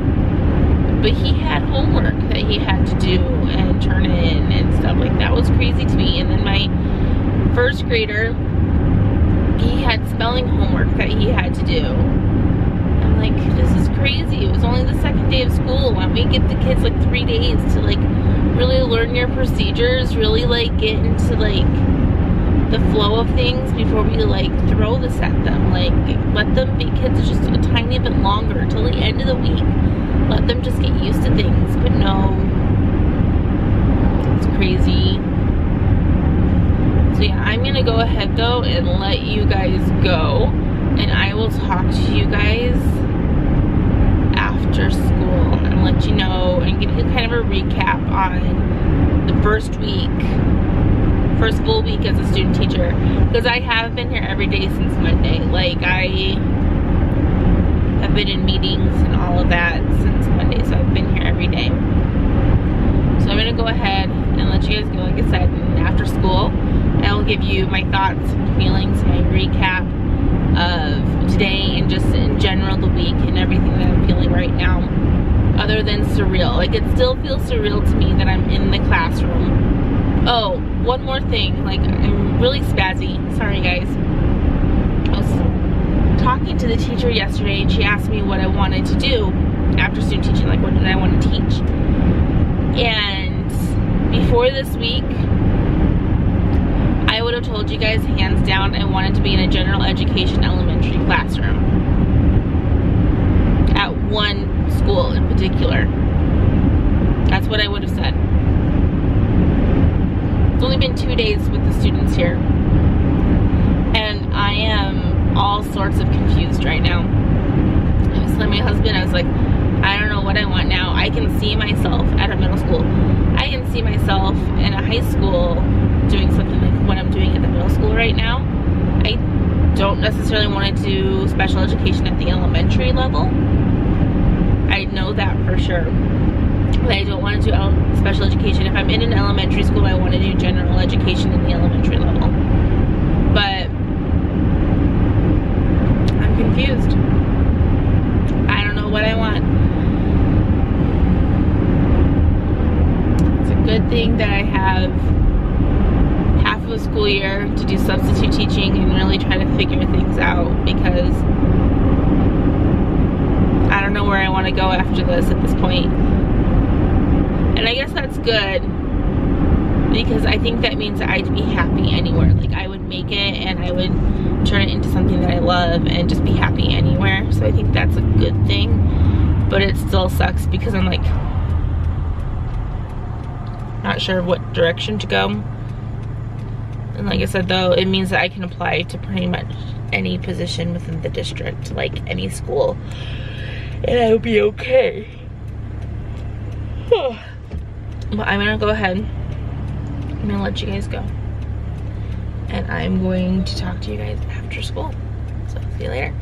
But he had homework that he had to do and turn in and stuff like that. Was crazy to me. And then my 1st grader, he had spelling homework that he had to do. I'm like, this is crazy. It was only the 2nd day of school. Why don't we give the kids like 3 days to like really learn your procedures, really like get into like the flow of things before we like throw this at them. Like let them be kids just a tiny bit longer till the end of the week. Let them just get used to things. But no, it's crazy. So yeah, I'm gonna go ahead though and let you guys go, and I will talk to you guys after school and let you know and give you kind of a recap on the first full week as a student teacher, because I have been here every day since Monday. Like I have been in meetings and all of that since Monday, so I've been here every day. So I'm gonna go ahead and let you guys go, like I said, and after school I will give you my thoughts, feelings, my recap of today and just in general the week and everything that I'm feeling right now, other than surreal. Like it still feels surreal to me that I'm in the classroom. Oh, one more thing, like I'm really spazzy, sorry guys. I was talking to the teacher yesterday and she asked me what I wanted to do after student teaching, like what did I want to teach. And before this week, I would have told you guys hands down I wanted to be in a general education elementary classroom at one school in particular. That's what I would have said. It's only been 2 days with the students here, and I am all sorts of confused right now. I was telling my husband, I was like, I don't know what I want now. I can see myself at a middle school. I can see myself in a high school doing something like what I'm doing at the middle school right now. I don't necessarily want to do special education at the elementary level. I know that for sure. But I don't want to do special education. If I'm in an elementary school, I want to do general education in the elementary level. But I'm confused. I don't know what I want. It's a good thing that I have half of a school year to do substitute teaching and really try to figure things out, because I don't know where I want to go after this at this point. And I guess that's good, because I think that means that I'd be happy anywhere. Like I would make it and I would turn it into something that I love and just be happy anywhere. So I think that's a good thing, but it still sucks because I'm like not sure what direction to go. And like I said though, it means that I can apply to pretty much any position within the district, like any school, and I would be okay. But I'm gonna go ahead, I'm gonna let you guys go, and I'm going to talk to you guys after school. So see you later.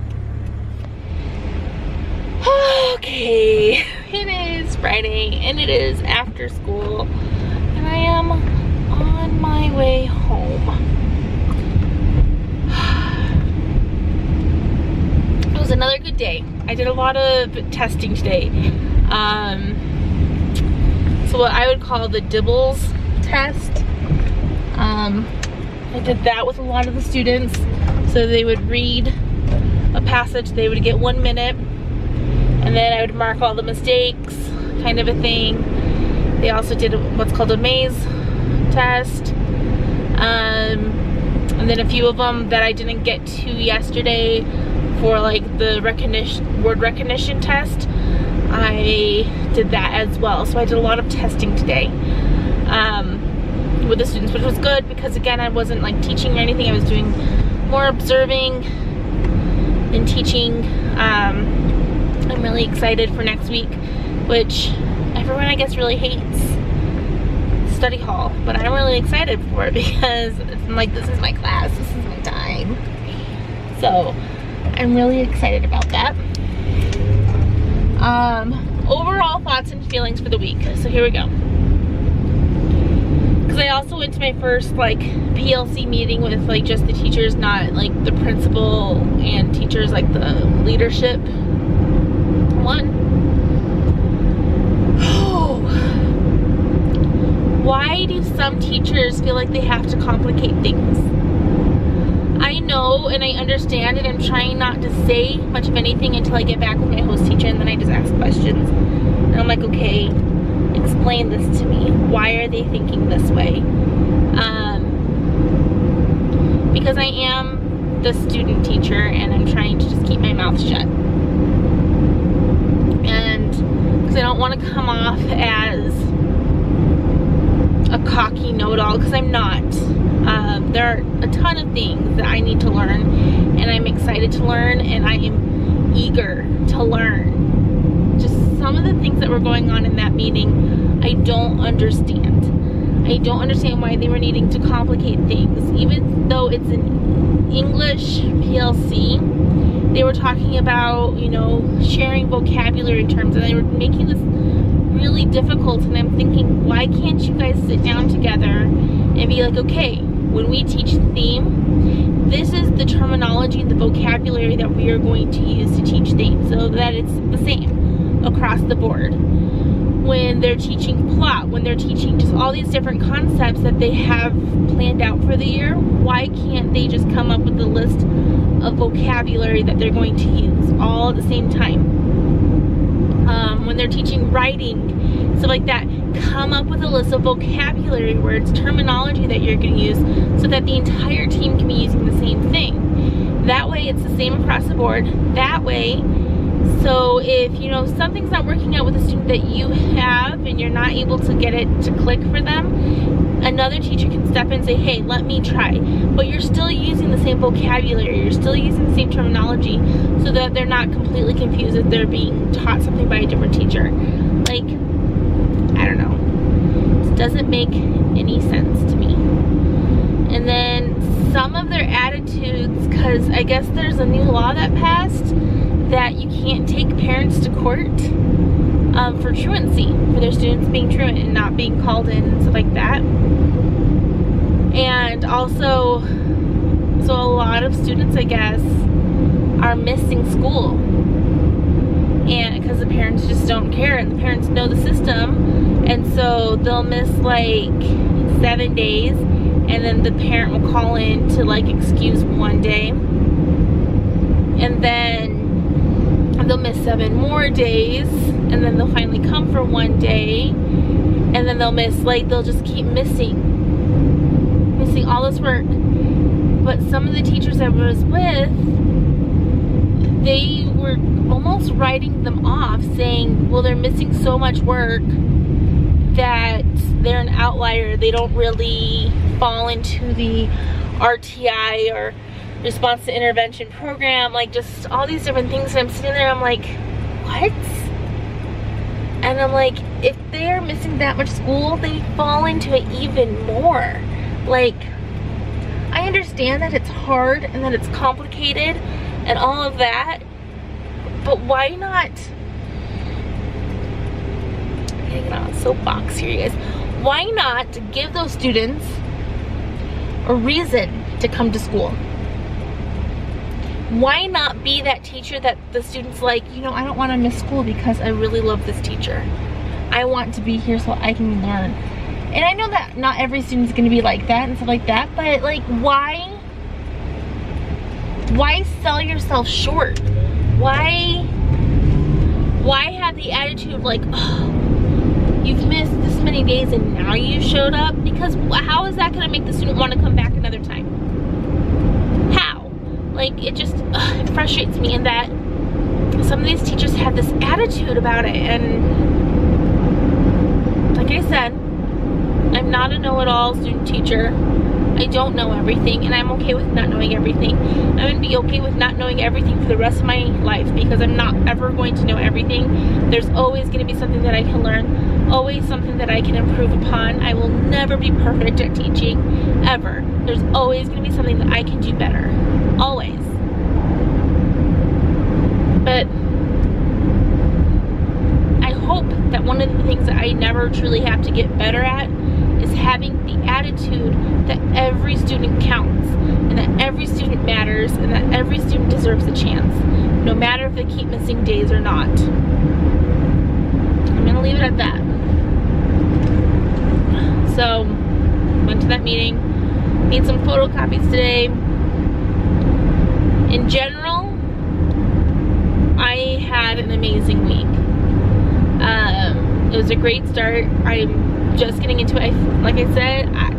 Okay, it is Friday and it is after school, and I am on my way home. It was another good day. I did a lot of testing today. So what I would call the Dibbles test. I did that with a lot of the students. So they would read a passage, they would get 1 minute, and then I would mark all the mistakes, kind of a thing. They also did what's called a maze test. And then a few of them that I didn't get to yesterday for like the word recognition test, I did that as well. So I did a lot of testing today with the students, which was good because again, I wasn't like teaching or anything. I was doing more observing than teaching. I'm really excited for next week, which I everyone I guess really hates study hall, but I'm really excited for it because I'm like, this is my class, this is my time. So I'm really excited about that. Overall thoughts and feelings for the week. So here we go. Because I also went to my first like PLC meeting with like just the teachers, not like the principal and teachers, like the leadership one. Why do some teachers feel like they have to complicate things? I know and I understand, and I'm trying not to say much of anything until I get back with my host teacher, and then I just ask questions. And I'm like, okay, explain this to me. Why are they thinking this way? Because I am the student teacher and I'm trying to just keep my mouth shut. And because I don't want to come off as a cocky know-it-all, because I'm not. There are a ton of things that I need to learn, and I'm excited to learn, and I am eager to learn. Just some of the things that were going on in that meeting, I don't understand. I don't understand why they were needing to complicate things. Even though it's an English PLC, they were talking about, you know, sharing vocabulary terms, and they were making this really difficult, and I'm thinking, why can't you guys sit down together and be like, okay, when we teach the theme, this is the terminology and the vocabulary that we are going to use to teach themes, so that it's the same across the board. When they're teaching plot, when they're teaching just all these different concepts that they have planned out for the year, why can't they just come up with a list of vocabulary that they're going to use all at the same time? When they're teaching writing, stuff like that, come up with a list of vocabulary words, terminology that you're going to use, so that the entire team can be using the same thing. That way it's the same across the board. That way, so if you know something's not working out with a student that you have and you're not able to get it to click for them, another teacher can step in and say, hey, let me try. But you're still using the same vocabulary, you're still using the same terminology, so that they're not completely confused if they're being taught something by a different teacher. Like, I don't know. It doesn't make any sense to me. And then some of their attitudes, because I guess there's a new law that passed that you can't take parents to court for truancy, for their students being truant and not being called in and stuff like that. And also, so a lot of students, I guess, are missing school, and because the parents just don't care, and the parents know the system, and so they'll miss like 7 days, and then the parent will call in to like excuse 1 day, and then they'll miss 7 more days, and then they'll finally come for 1 day, and then they'll miss, like, they'll just keep missing all this work. But some of the teachers I was with, they were almost writing them off, saying, well, they're missing so much work that they're an outlier, they don't really fall into the RTI or response to intervention program, like just all these different things. And I'm sitting there, I'm like, what? And I'm like, if they're missing that much school, they fall into it even more. Like, I understand that it's hard and that it's complicated and all of that, but why not? I'm getting on a soapbox here, you guys. Why not give those students a reason to come to school? Why not be that teacher that the students like, you know, I don't want to miss school because I really love this teacher. I want to be here so I can learn. And I know that not every student's going to be like that and stuff like that, but like, why sell yourself short? Why have the attitude of like, oh, you've missed this many days and now you showed up? Because how is that going to make the student want to come back another time? How? Like, it just, it frustrates me in that some of these teachers have this attitude about it. And like I said, I'm not a know-it-all student teacher. I don't know everything, and I'm okay with not knowing everything. I'm gonna be okay with not knowing everything for the rest of my life, because I'm not ever going to know everything. There's always gonna be something that I can learn, always something that I can improve upon. I will never be perfect at teaching, ever. There's always gonna be something that I can do better, always. But I hope that one of the things that I never truly have to get better at is having the attitude that every student counts, and that every student matters, and that every student deserves a chance, no matter if they keep missing days or not. I'm gonna leave it at that. So, went to that meeting, made some photocopies today. In general, I had an amazing week. It was a great start. I'm just getting into it. Like I said, I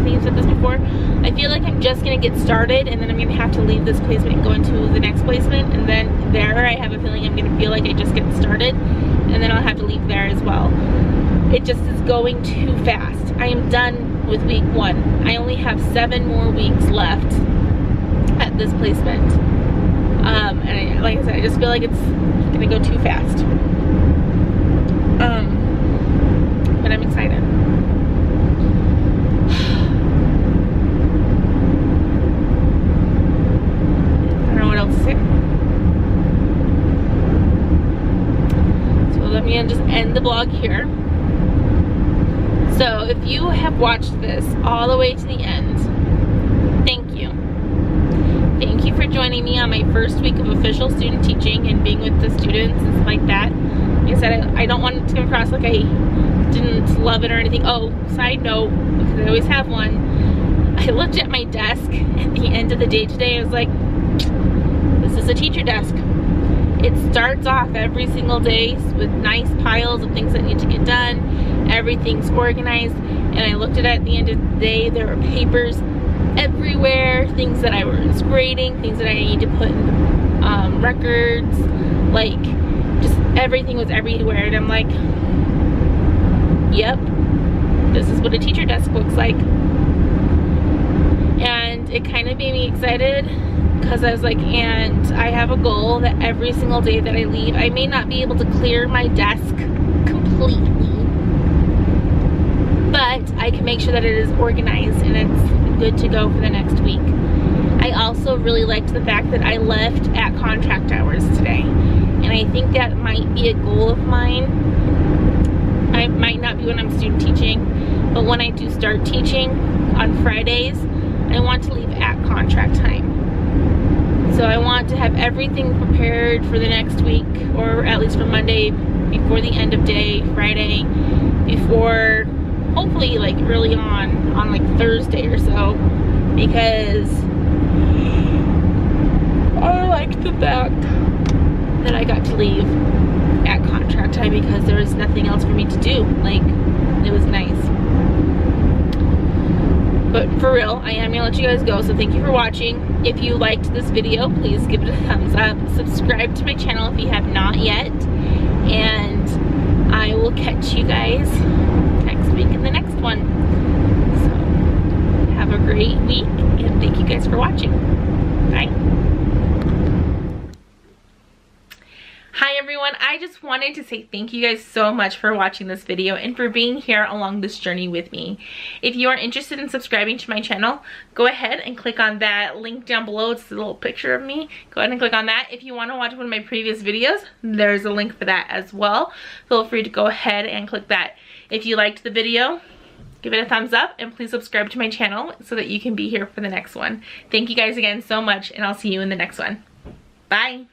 think I've said this before, I feel like I'm just gonna get started, and then I'm gonna have to leave this placement and go into the next placement, and then there I have a feeling I'm gonna feel like I just get started, and then I'll have to leave there as well. It just is going too fast. I am done with week 1. I only have 7 more weeks left at this placement. And like I said, I just feel like it's gonna go too fast. But I'm excited. I don't know what else to say. So let me just end the vlog here. So if you have watched this all the way to the end, thank you. Thank you for joining me on my first week of official student teaching and being with the students and stuff like that. Like I said, I don't want it to come across like I didn't love it or anything. Oh, side note, because I always have one. I looked at my desk at the end of the day today. I was like, this is a teacher desk. It starts off every single day with nice piles of things that need to get done. Everything's organized. And I looked at it at the end of the day. There were papers everywhere, things that I was grading, things that I need to put in records, like just everything was everywhere, and I'm like, yep, this is what a teacher desk looks like. And it kind of made me excited, because I was like, and I have a goal that every single day that I leave, I may not be able to clear my desk completely, but I can make sure that it is organized and it's good to go for the next week. I also really liked the fact that I left at contract hours today, and I think that might be a goal of mine. I might not be when I'm student teaching, but when I do start teaching on Fridays, I want to leave at contract time. So I want to have everything prepared for the next week, or at least for Monday before the end of day, Friday before, hopefully like early on like Thursday or so, because I liked the fact that I got to leave at contract time, because there was nothing else for me to do. Like, it was nice. But for real, I am gonna let you guys go, so thank you for watching. If you liked this video, please give it a thumbs up. Subscribe to my channel if you have not yet, and I will catch you guys next week in the next one. So have a great week, and thank you guys for watching. Bye. Hi everyone, I just wanted to say thank you guys so much for watching this video and for being here along this journey with me. If you are interested in subscribing to my channel, go ahead and click on that link down below. It's a little picture of me. Go ahead and click on that. If you want to watch one of my previous videos, there's a link for that as well. Feel free to go ahead and click that. If you liked the video, give it a thumbs up, and please subscribe to my channel so that you can be here for the next one. Thank you guys again so much, and I'll see you in the next one. Bye.